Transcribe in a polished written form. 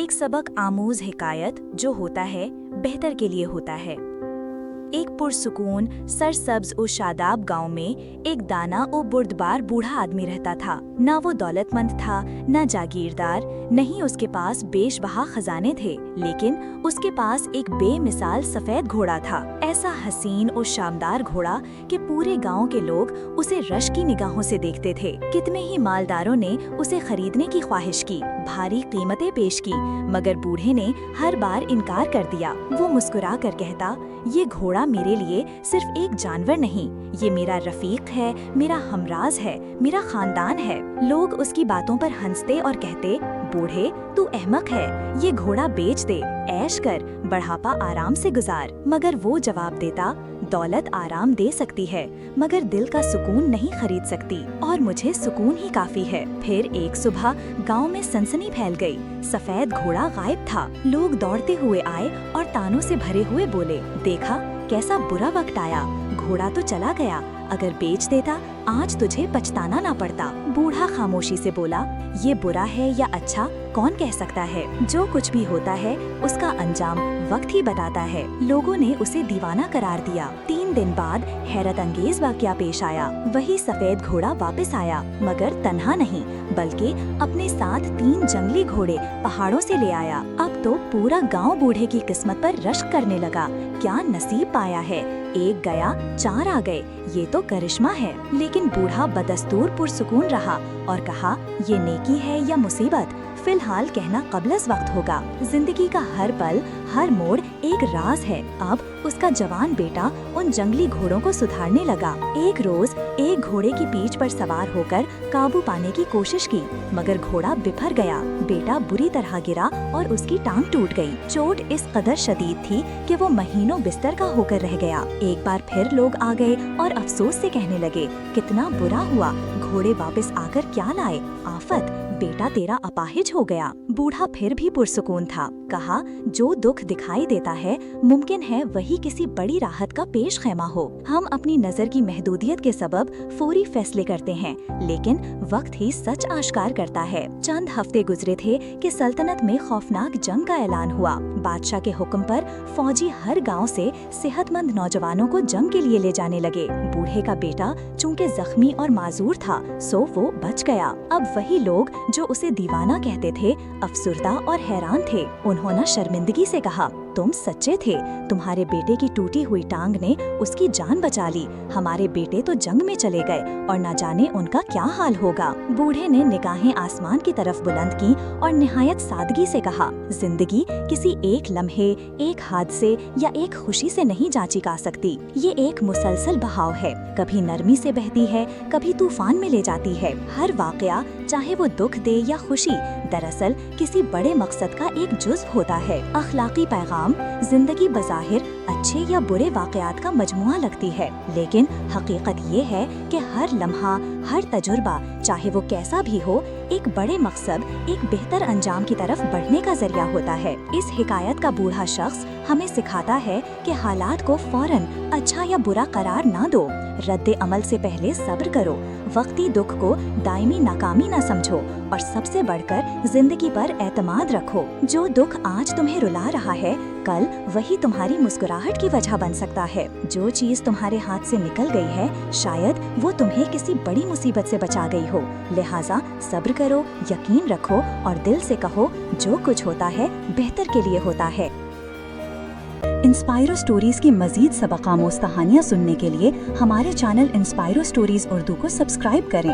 एक सबक आमूज हिकायत जो होता है बेहतर के लिए होता है। एक पुरसुकून सरसब्ज और शादाब गांव में एक दाना और बुर्दबार बूढ़ा आदमी रहता था। ना वो दौलतमंद था, न जागीरदार, नहीं उसके पास बेशबहा खजाने थे, लेकिन उसके पास एक बेमिसाल सफेद घोड़ा था। ऐसा हसीन और शानदार घोड़ा कि पूरे गांव के लोग उसे रश की निगाहों से देखते थे। कितने ही मालदारों ने उसे खरीदने की ख्वाहिश की, भारी कीमतें पेश की, मगर बूढ़े ने हर बार इनकार कर दिया। वो मुस्कुरा कर कहता, ये घोड़ा मेरे लिए सिर्फ एक जानवर नहीं, ये मेरा रफीक है, मेरा हमराज है, मेरा खानदान है। लोग उसकी बातों पर हंसते और कहते, बूढ़े तू अहमक है, ये घोड़ा बेच दे, ऐश कर, बढ़ापा आराम से गुजार। मगर वो जवाब देता, दौलत आराम दे सकती है, मगर दिल का सुकून नहीं खरीद सकती, और मुझे सुकून ही काफी है। फिर एक सुबह गांव में सनसनी फैल गई। सफेद घोड़ा गायब था। लोग दौड़ते हुए आए और तानों से भरे हुए बोले, देखा कैसा बुरा वक्त आया, घोड़ा तो चला गया, अगर बेच देता आज तुझे पछताना ना पड़ता। बूढ़ा खामोशी से बोला, ये बुरा है या अच्छा कौन कह सकता है, जो कुछ भी होता है उसका अंजाम वक्त ही बताता है। लोगों ने उसे दीवाना करार दिया। 3 दिन बाद हैरत अंगेज वाकया पेश आया। वही सफेद घोड़ा वापस आया, मगर तन्हा नहीं, बल्कि अपने साथ 3 जंगली घोड़े पहाड़ों से ले आया। अब तो पूरा गांव बूढ़े की किस्मत पर रश्क करने लगा। क्या नसीब पाया है, एक गया 4 आ गए, ये तो करिश्मा है। लेकिन बूढ़ा बदस्तूर पुरसुकून रहा और कहा, ये नेकी है या मुसीबत, फिलहाल कहना कबलस वक्त होगा। जिंदगी का हर पल, हर मोड़ एक राज है। अब उसका जवान बेटा उन जंगली घोड़ों को सुधारने लगा। एक रोज एक घोड़े की पीठ पर सवार होकर काबू पाने की कोशिश की, मगर घोड़ा बिफर गया। बेटा बुरी तरह गिरा और उसकी टांग टूट गई। चोट इस कदर शदीद थी कि वो महीनों बिस्तर का होकर रह गया। एक बार फिर लोग आ गए और अफसोस से कहने लगे, कितना बुरा हुआ, घोड़े वापस आकर क्या लाए, आफत, बेटा तेरा अपाहिज हो गया। बूढ़ा फिर भी पुरसुकून था। कहा, जो दुख दिखाई देता है मुमकिन है वही किसी बड़ी राहत का पेश खैमा हो। हम अपनी नजर की महदूदियत के सबब फौरी फैसले करते हैं, लेकिन वक्त ही सच आश्कार करता है। चंद हफ्ते गुजरे थे कि सल्तनत में खौफनाक जंग का ऐलान हुआ। बादशाह के हुक्म पर फौजी हर गांव से सेहतमंद नौजवानों को जंग के लिए ले जाने लगे। बूढ़े का बेटा चूंकि जख्मी और माजूर था, सो वो बच गया। अब वही लोग जो उसे दीवाना कहते थे अफसुर्दा और हैरान थे। उन्होंने शर्मिंदगी से कहा, तुम सच्चे थे, तुम्हारे बेटे की टूटी हुई टांग ने उसकी जान बचा ली। हमारे बेटे तो जंग में चले गए और न जाने उनका क्या हाल होगा। बूढ़े ने निगाहें आसमान की तरफ बुलंद की और निहायत सादगी से कहा, जिंदगी किसी एक लम्हे, एक हादसे या एक खुशी से नहीं जांची जा सकती। ये एक मुसलसल बहाव है, कभी नरमी से बहती है, कभी तूफान में ले जाती है। हर वाकया, चाहे वो दुख दे या खुशी, दरअसल किसी बड़े मकसद का एक जुज़्व होता है। अखलाकी पैगाम जिंदगी बज़ाहिर अच्छे या बुरे वाक़यात का मजमुआ लगती है, लेकिन हकीकत ये है कि हर लम्हा, हर तजुर्बा, चाहे वो कैसा भी हो, एक बड़े मकसद, एक बेहतर अंजाम की तरफ बढ़ने का जरिया होता है। इस हिकायत का बूढ़ा शख्स हमें सिखाता है कि हालात को फौरन अच्छा या बुरा करार ना दो, रद्दे अमल से पहले सब्र करो, वक्ती दुख को दायमी नाकामी ना समझो, और सबसे बढ़कर जिंदगी पर एतमाद रखो। जो दुख आज तुम्हें रुला रहा है, कल वही तुम्हारी मुस्कुराहट की वजह बन सकता है। जो चीज तुम्हारे हाथ से निकल गई है, शायद वो तुम्हें किसी बड़ी मुसीबत से बचा गई हो। लिहाजा सब्र करो, यकीन रखो और दिल से कहो, जो कुछ होता है बेहतर के लिए होता है। इंस्पायरो स्टोरीज की मजीद सबक आमोज़ कहानियाँ सुनने के लिए हमारे चैनल इंस्पायरो स्टोरीज उर्दू को सब्सक्राइब करें।